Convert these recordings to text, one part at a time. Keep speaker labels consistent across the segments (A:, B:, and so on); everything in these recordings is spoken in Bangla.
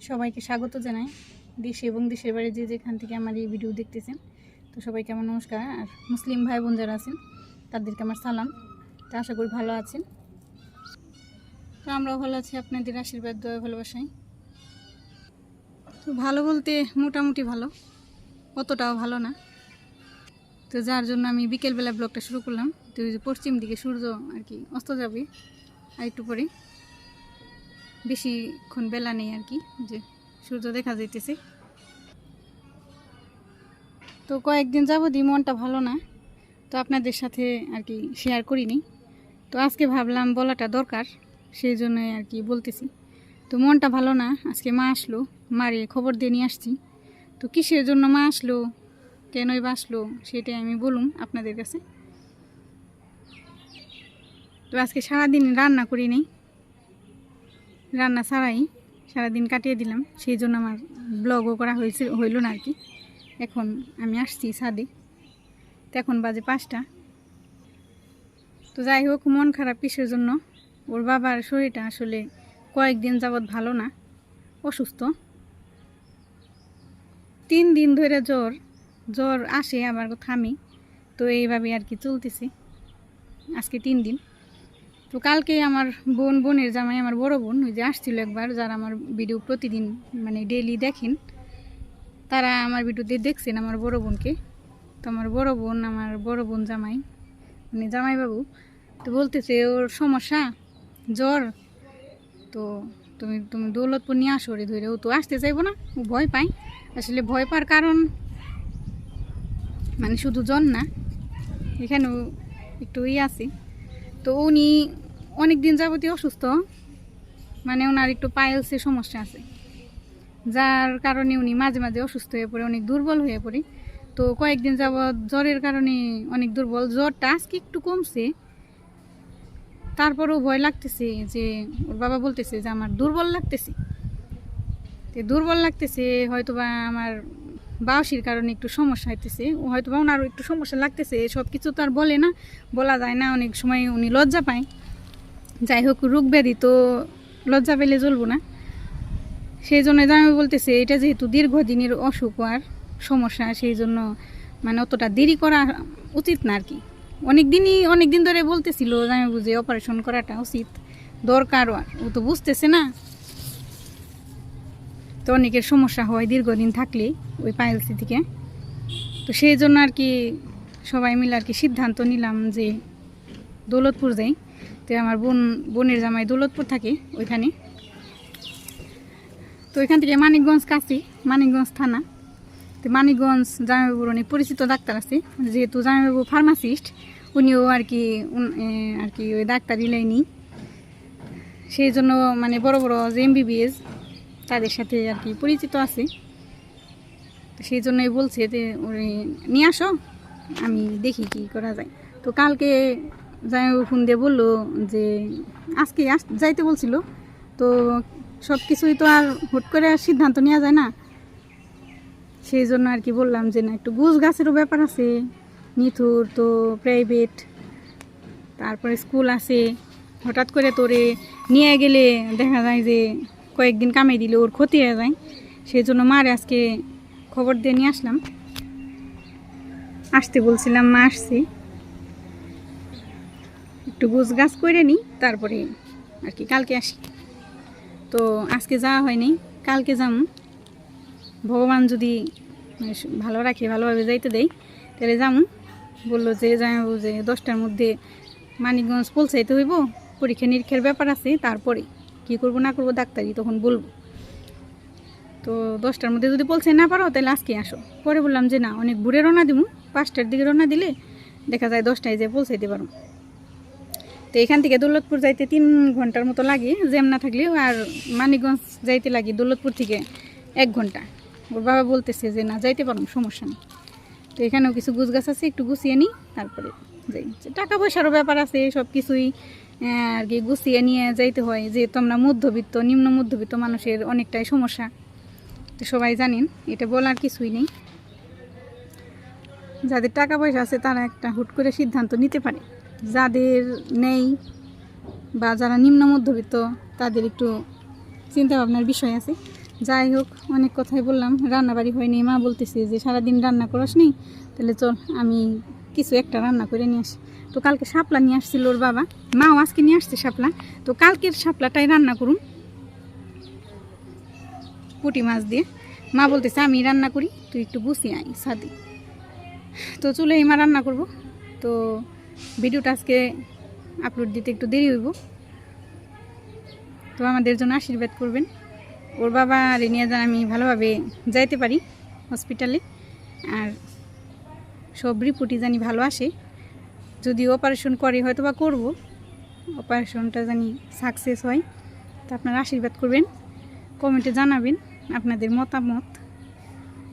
A: সবাইকে স্বাগত জানাই দেশে এবং দেশের বাইরে যে যেখান থেকে আমার এই ভিডিও দেখতেছেন। তো সবাইকে আমার নমস্কার। আর মুসলিম ভাই বোন যারা আছেন তাদেরকে আমার সালাম। তো আশা করি ভালো আছেন। তো আমরাও ভালো আছি আপনাদের আশীর্বাদ দয়া ভালোবাসায়। তো ভালো বলতে মোটামুটি ভালো, অতটাও ভালো না। তো যার জন্য আমি বিকেলবেলা ব্লগটা শুরু করলাম। তো ওই যে পশ্চিম দিকে সূর্য আর কি অস্ত যাবে আর একটু পরে, বেশিক্ষণ বেলা নেই আর কি, যে সূর্য দেখা যাইতেছে। তো কয়েকদিন যাবতই মনটা ভালো না, তো আপনাদের সাথে আর কি শেয়ার করিনি। তো আজকে ভাবলাম বলাটা দরকার, সেই জন্যই আর কি বলতেছি। তো মনটা ভালো না, আজকে মা আসলো, মারে খবর দিয়ে নিয়ে আসছি। তো কিসের জন্য মা আসলো, কেনই বা আসলো, সেটাই আমি বলুন আপনাদের কাছে। তো আজকে সারাদিন রান্না করি নেই, রান্না ছাড়াই সারাদিন কাটিয়ে দিলাম, সেই জন্য আমার ব্লগও করা হইল না আর কি। এখন আমি আসছি ছাদে, তো এখন বাজে 5টা। তো যাই হোক, মন খারাপ কিসের জন্য, ওর বাবার শরীরটা আসলে কয়েকদিন যাবৎ ভালো না, অসুস্থ। 3 দিন ধরে জ্বর আসে আবার থামে, তো এইভাবে আর কি চলতেছে আজকে 3 দিন। তো কালকে আমার বোনের জামাই, আমার বড় বোন, ওই যে আসছিল একবার, যারা আমার ভিডিও প্রতিদিন মানে ডেইলি দেখেন, তারা আমার ভিডিওতে দেখছেন আমার বড় বোনকে। তো আমার বড় বোন জামাই মানে জামাইবাবু, তো বলতেছে ওর সমস্যা জ্বর, তো তুমি দৌলতপুর নিয়ে আসো রে ধরে। ও তো আসতে চাইবো না, ও ভয় পায়। আসলে ভয় পাওয়ার কারণ মানে শুধু জ্বর না, এখানেও একটু আছে। তো উনি অনেক দিন যাবতীয় অসুস্থ, মানে ওনার একটু পাইলসের সমস্যা আছে, যার কারণে উনি মাঝে মাঝে অসুস্থ হয়ে পড়ে, অনেক দুর্বল হয়ে পড়ে। তো কয়েকদিন যাবৎ জ্বরের কারণে অনেক দুর্বল। জ্বরটা আজকে একটু কমছে, তারপরেও ভয় লাগতেছে, যে ওর বাবা বলতেছে যে আমার দুর্বল লাগতেছে। তো দুর্বল লাগতেছে হয়তো বা আমার বয়সের কারণে একটু সমস্যা হইতেছে, হয়তো বা ওনারও একটু সমস্যা লাগতেছে। সব কিছু তো আর বলা যায় না, অনেক সময় উনি লজ্জা পায়। যাই হোক, রোগ ব্যাধি তো লজ্জা পেলে চলবো না, সেই জন্য আমি বলতেছি এটা যেহেতু দীর্ঘদিনের অসুখ আর সমস্যা, সেই জন্য মানে অতটা দেরি করা উচিত না আর কি। অনেক দিন ধরে বলতেছিল আমি বুঝে অপারেশন করাটা উচিত, দরকার। আর ও তো বুঝতেছে না। তো অনেকের সমস্যা হয় দীর্ঘদিন থাকলে ওই পাইলসি থেকে। তো সেই জন্য আর কি সবাই মিলে আর কি সিদ্ধান্ত নিলাম যে দৌলতপুর যাই। তো আমার বোনের জামাই দৌলতপুর থাকে ওইখানে। তো এখান থেকে মানিকগঞ্জ কাছে, মানিকগঞ্জ থানা। তো মানিকগঞ্জ জামাইবাবুর অনেক পরিচিত ডাক্তার আছে, যেহেতু জামাইবাবু ফার্মাসিস্ট, উনিও আর কি ওই ডাক্তারি লাইনি, সেই জন্য মানে বড় বড় যে MBBS তাদের সাথে আর কি পরিচিত আছে। তো সেই জন্যই বলছে যে ওই নিয়ে আসো, আমি দেখি কি করা যায়। তো কালকে জামাইবাবু ফোন দিয়ে বললো যে আজকে যাইতে বলছিল। তো সব কিছুই তো আর হুট করে সিদ্ধান্ত নেওয়া যায় না, সেই জন্য আর কি বললাম যে না, একটু গুছ গাছেরও ব্যাপার আছে। নিথুর তো প্রাইভেট, তারপরে স্কুল আছে, হঠাৎ করে তোরে নিয়ে গেলে দেখা যায় যে কয়েকদিন কামাই দিলে ওর ক্ষতি হয়ে যায়। সেই জন্য মারে আজকে খবর দিয়ে নিয়ে আসলাম। আসতে বলছিলাম, মা আসছি, একটু গুছ গাছ করে নিই, তারপরে আর কি কালকে আসি। তো আজকে যাওয়া হয়নি, কালকে যাম। ভগবান যদি ভালো রাখে, ভালোভাবে যাইতে দেয়, তাহলে যাবো। বললো যে জানাবো যে 10টার মধ্যে মানিকগঞ্জ পৌঁছাইতে হইব, পরীক্ষা নিরীক্ষার ব্যাপার আছে, তারপরে কি করব না করব ডাক্তারি তখন বলবো। তো 10টার মধ্যে যদি পৌঁছাই না পারো তাহলে আজকে আসো। পরে বললাম যে না, অনেক ভোরে রওনা দিব, 5টার দিকে রওনা দিলে দেখা যায় 10টায় যে পৌঁছাইতে পারো। তো এখান থেকে দৌলতপুর যাইতে 3 ঘন্টার মতো লাগে জ্যাম না থাকলে, আর মানিকগঞ্জ যাইতে লাগে দৌলতপুর থেকে 1 ঘন্টা। ওর বাবা বলতেছে যে না, যাইতে পারো, সমস্যা নেই। তো এখানেও কিছু গুছগাছ আছে, একটু গুছিয়ে নিই, তারপরে যাই। টাকা পয়সারও ব্যাপার আছে, সব কিছুই আর কি গুছিয়ে নিয়ে যাইতে হয়, যেহেতু আমরা মধ্যবিত্ত, নিম্ন মধ্যবিত্ত মানুষের অনেকটাই সমস্যা, তো সবাই জানেন, এটা বলার কিছুই নেই। যাদের টাকা পয়সা আছে তারা একটা হুট করে সিদ্ধান্ত নিতে পারে, যাদের নেই বা যারা নিম্ন মধ্যবিত্ত তাদের একটু চিন্তা ভাবনার বিষয় আছে। যাই হোক, অনেক কথাই বললাম, রান্নাবাড়ি হয়নি। মা বলতেছে যে সারাদিন রান্না করস নি, তাহলে চল আমি কিছু একটা রান্না করে নিয়ে আসি। তো কালকে শাপলা নিয়ে আসছিল ওর বাবা, মাও আজকে নিয়ে আসছে শাপলা। তো কালকের শাপলাটাই রান্না করুন পুঁটি মাছ দিয়ে। মা বলতেছে আমি রান্না করি, তুই একটু গুছিয়ে আই সাদি। তো চলে মা রান্না করব। তো ভিডিওটা আজকে আপলোড দিতে একটু দেরি হইব, তো আমাদের জন্য আশীর্বাদ করবেন। ওর বাবা নিয়ে যেন আমি ভালোভাবে যাইতে পারি হসপিটালে, আর সব রিপোর্টই জানি ভালো আসে। যদি অপারেশন করে হয়তো বা করবো, অপারেশনটা জানি সাকসেস হয়। তো আপনারা আশীর্বাদ করবেন, কমেন্টে জানাবেন আপনাদের মতামত,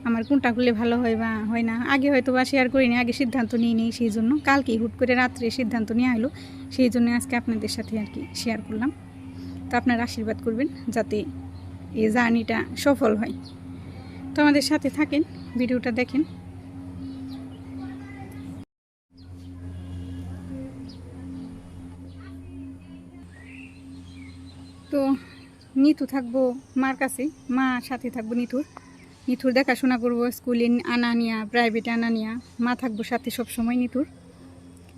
A: আমার কোনটা করলে ভালো হয় বা হয় না। আগে হয়তো বা শেয়ার করিনি, আগে সিদ্ধান্ত নিয়ে নেই, সেই জন্য কালকেই হুট করে রাত্রে সিদ্ধান্ত নেওয়া হলো, সেই জন্য আজকে আপনাদের সাথে আর কি শেয়ার করলাম। তো আপনারা আশীর্বাদ করবেন যাতে এই জার্নিটা সফল হয়। তো আমাদের সাথে থাকেন, ভিডিওটা দেখেন। তো নিতু থাকবো মার কাছে, মা সাথে থাকবো নিতুর দেখাশোনা করবো, স্কুলে আনা নিয়া, প্রাইভেটে আনা নিয়া, মা থাকবো সাথে সবসময় নিতুর।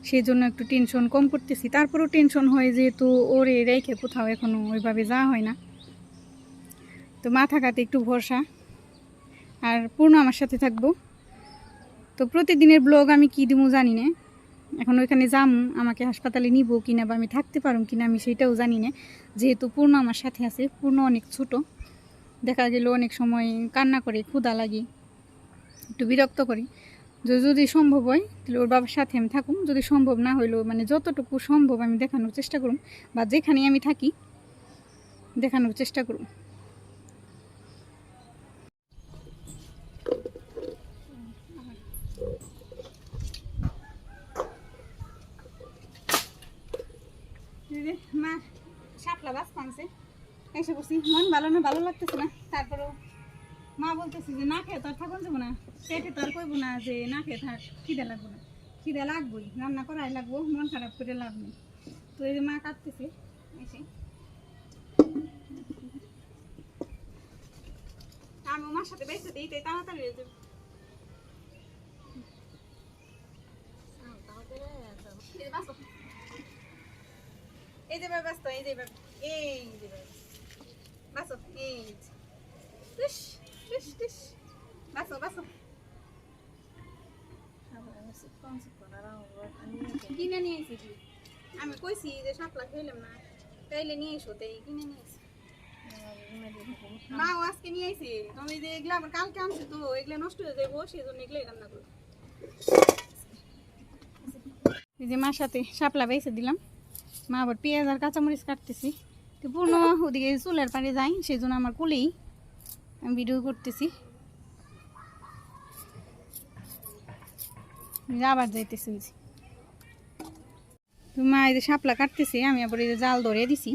A: সেই জন্য একটু টেনশন কম করতেছি, তারপরেও টেনশন হয় যেহেতু ওরে রেখে কোথাও এখনও ওইভাবে যাওয়া হয় না। তো মা থাকাতে একটু ভরসা, আর পূর্ণ আমার সাথে থাকবো। তো প্রতিদিনের ব্লগ আমি কী দিব জানি না, এখন ওইখানে যাম, আমাকে হাসপাতালে নিব কিনা বা আমি থাকতে পারুম কিনা আমি সেটাও জানি না, যেহেতু পূর্ণ আমার সাথে আছে। পূর্ণ অনেক ছোট, দেখা গেল অনেক সময় কান্না করে, ক্ষুধা লাগে, একটু বিরক্ত করি। যদি সম্ভব হয় তাহলে ওর বাবার সাথে আমি থাকুম, যদি সম্ভব না হইলেও মানে যতটুকু সম্ভব আমি দেখানোর চেষ্টা করুম, বা যেখানে আমি থাকি দেখানোর চেষ্টা করুম। মা শাপলা বাস পানছে, এসে বসি, মন ভালো লাগতেছে না। তারপরেও মা বলতেছি যে না খেয়ে তো আর থাকুন যাবো না, পেটে তো আর কইবো না যে না খেয়ে থাক, খিদে লাগবো না, খিদে লাগবোই, রান্না করাই লাগবো, মন খারাপ করে লাভ নেই। তো এই যে মা কাটতেছে এসে, আমি মার সাথে বেঁচে দিই, তাই তাড়াতাড়ি হয়ে যাবে। এই যে ব্যস্ত, এই যে এই যে বাসো, এই বাসো কিনে নিয়ে এসেছি কি, আমি কইছি যে শাপলা খেলাম না, তাইলে নিয়ে এসো, তাই কিনে নিয়ে এসে মাও আজকে নিয়ে আইছে। তুমি যে এগুলো আবার কালকে আনছে, তো এগুলো নষ্ট হয়ে যাবো, সেই জন্য এগুলোই রান্না করো। এই যে মার সাথে শাপলা বেঁচে দিলাম, মা আবার পেঁয়াজ আর কাঁচামরিচ কাটতেছি। তো পূর্ণ ওদিকে চুলের পাড়ে যাই, সেই জন্য আমার কোলেই আমি ভিডিও করতেছি। আবার যাইতেছি, মা এই যে শাপলা কাটতেছি, আমি আবার এই যে জাল ধরে দিছি,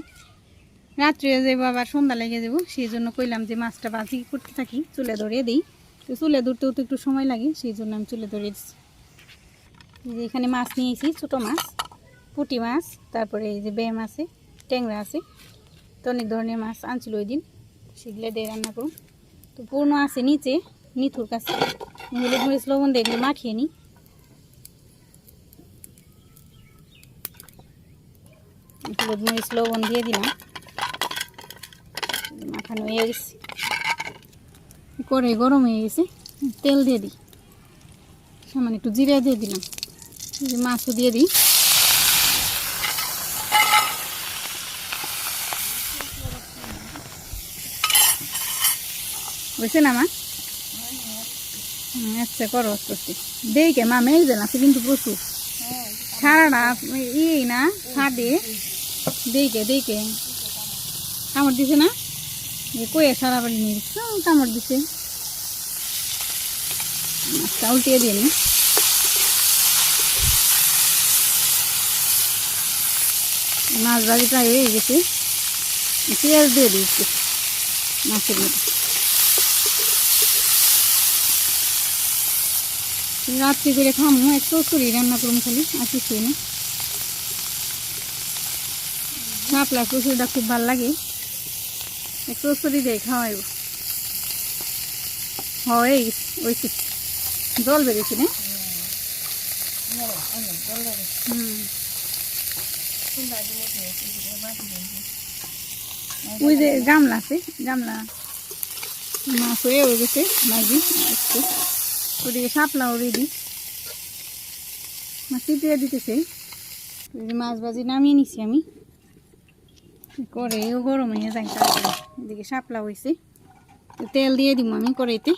A: রাত্রে যাবো আবার সন্ধ্যা লেগে যাবো, সেই জন্য কইলাম যে মাছটা ভাজি করতে থাকি, চুলে ধরিয়ে দিই। তো চুলে ধরতেও তো একটু সময় লাগে, সেই জন্য আমি চুলে ধরিয়ে দিচ্ছি। এই যে এখানে মাছ নিয়েছি, ছোটো মাছ, পুঁটি মাছ, তারপরে এই যে ব্যাম আছে, ট্যাংরা আছে, তো অনেক ধরনের মাছ আনছিল ওই দিন, সেগুলো দিয়ে রান্না করুন। তো পূর্ণ আছে নিচে নিথুর কাছে, হলুদ মরিচ লবণ দিয়ে এগুলো মাখিয়ে নিই। হলুদ মরিচ লবণ দিয়ে দিলাম, মাখানো হয়ে গেছে, কড়াই গরম হয়ে গেছে, তেল দিয়ে দিই, সামান্য একটু জিরা দিয়ে দিলাম, মাছও দিয়ে দিই। বুঝছে না মা? আচ্ছা করো করছি, দেখে মা মেয়ে দেন আছে কিন্তু প্রচুর, সারাটা ইয়ে না ছাদে, দেখে কামড় দিছে না, কয়ে সারা বাড়ি নিয়ে গেছে, কামড় দিছে। মাছটা উল্টিয়ে দিয়ে নি, মাছ ভাজি প্রায় হয়ে গেছে, পেঁয়াজ দিয়ে দিয়েছি মাছের মধ্যে। রাত্রি করে খামো, একটু করি রান্না করুন খালি, আর কিছুই না। শাপলা কচুরিটা খুব ভালো লাগে, একটু করি দিয়ে খাওয়াইব। হয় ওই জল বেরিয়েছি না ওই যে গামলা আছে গামলা মাছ হয়ে গেছে মাঝি একটু ওদিকে শাপলাও রেডি মাছ চিপিয়ে দিতেছে মাছ ভাজি নামিয়ে নিছি আমি কড়াইও গরম হয়ে যায় তারপরে এদিকে শাপলা হয়েছে তেল দিয়ে দিব আমি কড়াইতে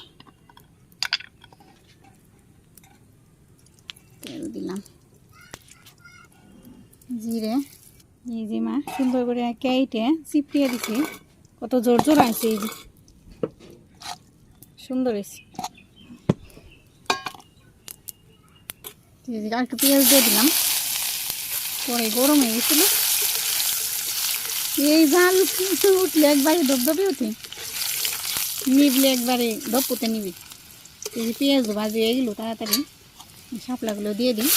A: তেল দিলাম জিরে এই যে মা সুন্দর করে কেটে চিপিয়ে দিছে কত জোর জোর আছে এই যে সুন্দর হয়েছে আর একটু পেঁয়াজ দিয়ে দিলাম পরে গরম হয়ে গেছিল এই জাল উঠলে একবারে ধপধপে উঠে নিবলে একবারে ধপুতে নিবি এই যে পেঁয়াজ ভাজি হয়ে গেল তাড়াতাড়ি শাপলাগুলো দিয়ে দিই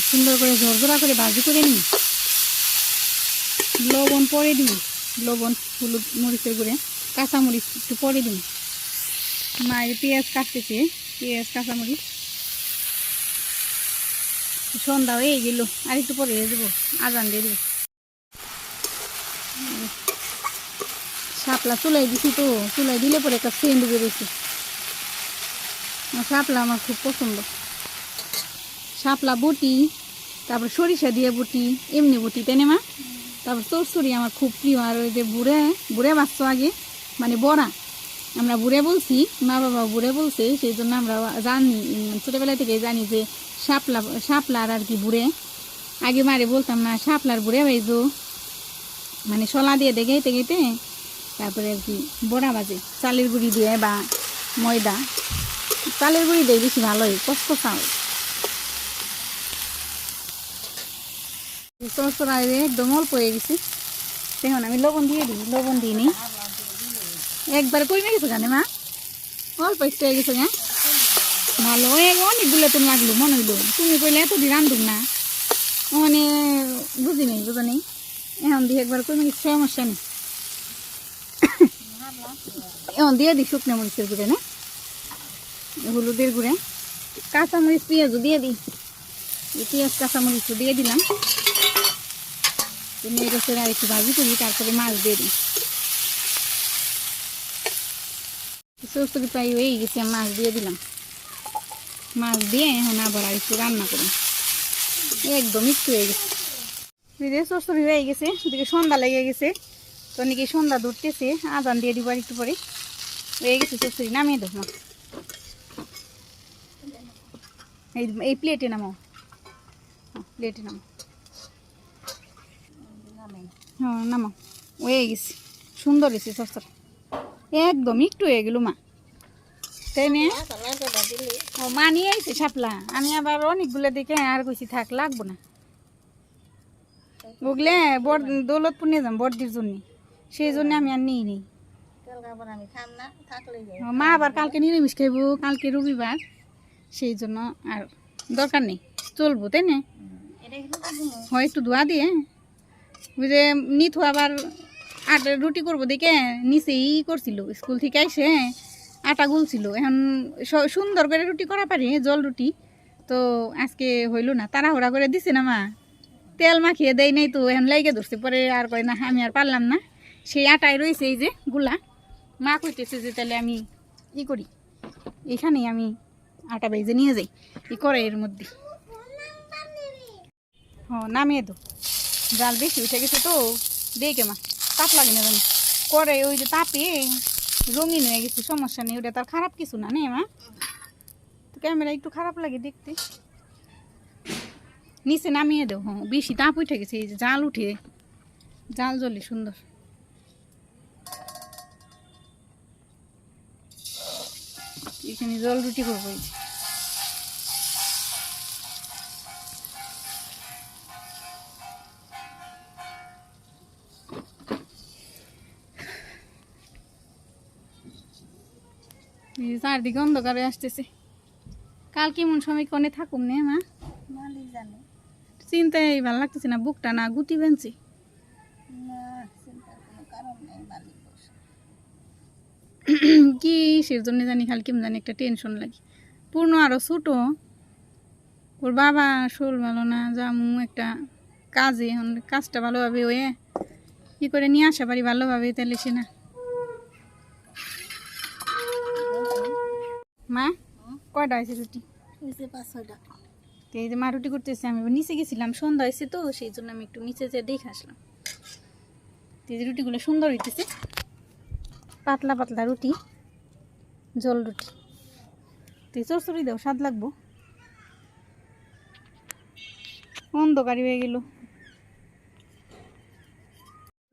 A: সুন্দর করে ঝরঝরা করে ভাজি করে নিই লবণ পরে দিই লবণ হলুদ মরিচের গুঁড়ে কাঁচামরিচ একটু পরে দিই মায়ের পেঁয়াজ কাটতেছে পেঁয়াজ কাঁচামরিচ সন্ধ্যা হয়ে গেল আর একটু পরে দেবো আজান দিয়ে দেবো শাপলা চুলাই দিছি তো চুলাই দিলে পরে একটা সেন্ট বেরোচ্ছে শাপলা আমার খুব পছন্দ শাপলা বটি তারপর সরিষা দিয়ে বটি এমনি বটি তাই না মা তারপর চরচড়ি আমার খুব প্রিয় আর ওই যে বুড়ে বাচ্চা আগে মানে বড়া আমরা বুড়ে বলছি মা বাবা বুড়ে বলছে সেই জন্য আমরা জানি ছোটোবেলা থেকে জানি যে শাপলার আর কি বুড়ে আগে মারে বলতাম না শাপলার বুড়ে ভাইজো মানে শলা দিয়ে গেতে গেতে তারপরে আর কি বড়া বাজে চালের গুঁড়ি দিয়ে বা ময়দা চালের গুঁড়ি দিয়ে বেশি ভালো হয় কষ্ট হয় চরচড়া একদম অল্প হয়ে গেছে তখন আমি লবণ দিয়ে দিই লবণ দিই নি একবার কমে গেছো জানে মা অল্প একটু হয়ে গেছো হ্যাঁ ভালো অনেকগুলো তো লাগলো মনে হইলো তুমি কইলে এতদিন রান্ধুক না মানে বুঝি নেই বুঝো নেই এখন দিয়ে একবার কমে গেছে সমস্যা নেই এখন দিয়ে দিই শুকনো মরিচের গুঁড়ে না হলুদের গুঁড়ে কাঁচামরিচ পেঁয়াজও দিয়ে দিই পেঁয়াজ কাঁচামরিচ দিয়ে দিলাম নেড়ে আর একটু ভাজি করি তারপরে মাছ দিয়ে দিই চরচড়ি প্রায় হয়ে গেছে মাছ দিয়ে দিলাম মাছ দিয়ে এখন আবার আর একটু রান্না করি একদম একটু হয়ে গেছে চরচড়ি হয়ে গেছে ওদিকে সন্ধ্যা লেগে গেছে তো নাকি সন্ধ্যা ধরতেছে আজান দিয়ে দিব আর একটু পরে হয়ে গেছে চরচড়ি নামিয়ে দেবো মা এই প্লেটে নামাও প্লেটে নামাও হ্যাঁ নামাও হয়ে গেছে সুন্দর হয়েছে চরচড়ি একদম একটু হয়ে গেল মা তাই না ও মা নিয়ে আইছে শাপলা আমি আবার অনেকগুলো দেখে আর কইছি থাক লাগবো না ওগুলো দৌলতপুর নিয়ে যাম বড়দির জন্য সেই জন্য আমি আর নিই নেই মা আবার কালকে নিরামিষ খাইব কালকে রবিবার সেই জন্য আর দরকার নেই চলবো তাই না হয় একটু ধোয়া দিয়ে ওই যে নিথু আবার আটা রুটি করবো দেখে নিচেই করছিল স্কুল থেকে এসে আটা গুলছিল এখন সুন্দর করে রুটি করা পারি জল রুটি তো আজকে হইল না তাড়াহুড়া করে দিছে না মা তেল মাখিয়ে দেয় নাই তো এখন লাইগে ধরছে পরে আর কয় না আমি আর পারলাম না সেই আটায় রয়েছে এই যে গুলা মা কইতেছে যে তাহলে আমি ই করি এখানেই আমি আটা বেজে নিয়ে যাই ই করে এর মধ্যে হ্যাঁ নামিয়ে দো জাল বেশি উঠে গেছে তো দেখে মা তাপ লাগে না জানি করে ওই যে তাপে রঙিন হয়ে গেছে সমস্যা নেই ওটা তার খারাপ কিছু না নেই মা তো ক্যামেরা একটু খারাপ লাগে দেখতে নিচে নামিয়ে দেও হ্যাঁ বেশি তাপ উঠে গেছে এই যে জাল উঠে জাল জ্বলে সুন্দর এখানে জল রুটি করবো চারদিকে অন্ধকারে আসতেছে কাল কেমন সময় কনে থাকুম নে মা চিন্তায় ভালো লাগতেছে না বুকটা না গুটি বেঞ্চি কিসের জন্য জানি খালি কেমন জানি একটা টেনশন লাগে। পূর্ণ আরও ছোটো, ওর বাবা শোল ভালো না, জামু একটা কাজে, কাজটা ভালোভাবে হয়ে কী করে নিয়ে আসা পারি ভালোভাবে, তাহলে সে না। মা কয়টা হয়েছে রুটি?
B: 5-6টা।
A: তো এই যে মা রুটি করতেছে, আমি নিচে গেছিলাম, সন্ধ্যা হয়েছে তো সেই জন্য আমি একটু নিচে যেয়ে দেখে আসলাম। তো এই যে রুটিগুলো সুন্দর হইতেছে, পাতলা পাতলা রুটি, জল রুটি। তো চরচড়ি দেও, স্বাদ লাগবো। অন্ধকারই হয়ে গেল।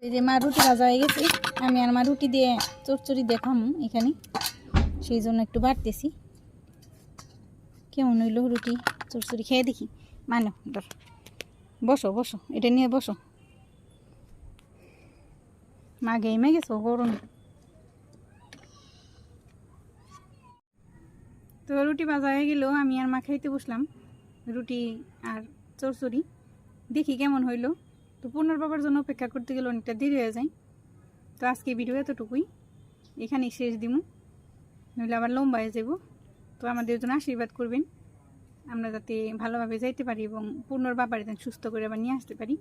A: এই যে মা রুটি ভাজা হয়ে গেছে, আমি আর মা রুটি দিয়ে চরচড়ি দেখাম এখানে, সেই জন্য একটু বাড়তেছি। কেমন হইলো রুটি চরচড়ি, খেয়ে দেখি। মানো ধর, বসো বসো, এটা নিয়ে বসো। মা গেমে গেছো গরম। তো রুটি ভাজা হয়ে গেল, আমি আর মা খাইতে বসলাম রুটি আর চরচড়ি। দেখি কেমন হইলো। তো পূর্ণর বাবার জন্য অপেক্ষা করতে গেলে অনেকটা দেরি হয়ে যায়। তো আজকে ভিডিও এতটুকুই, এখানেই শেষ দিমু, নইলে আবার লম্বা হয়ে যাব। তো আমাদের জন্য আশীর্বাদ করবেন, আমরা যাতে ভালোভাবে যাইতে পারি এবং পূর্ণর বাবার যেন সুস্থ করে আবার নিয়ে আসতে পারি।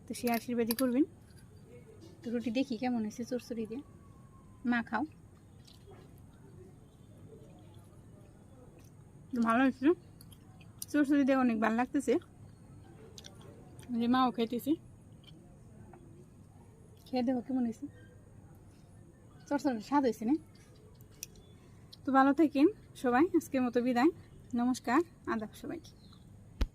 A: তো সেই আশীর্বাদই করবেন। তো রুটি দেখি কেমন হয়েছে চরচড়ি দিয়ে। মা খাও। ভালো হয়েছে, চরচড়ি দিয়ে অনেক ভালো লাগতেছে। যে মাও খাইতেছি, খেয়ে দেখো কেমন হয়েছে। চরচড়ি স্বাদ হয়েছে না? তো ভালো থাকেন সবাই, আজকের মতো বিদায়, নমস্কার, আদাব সবাইকে।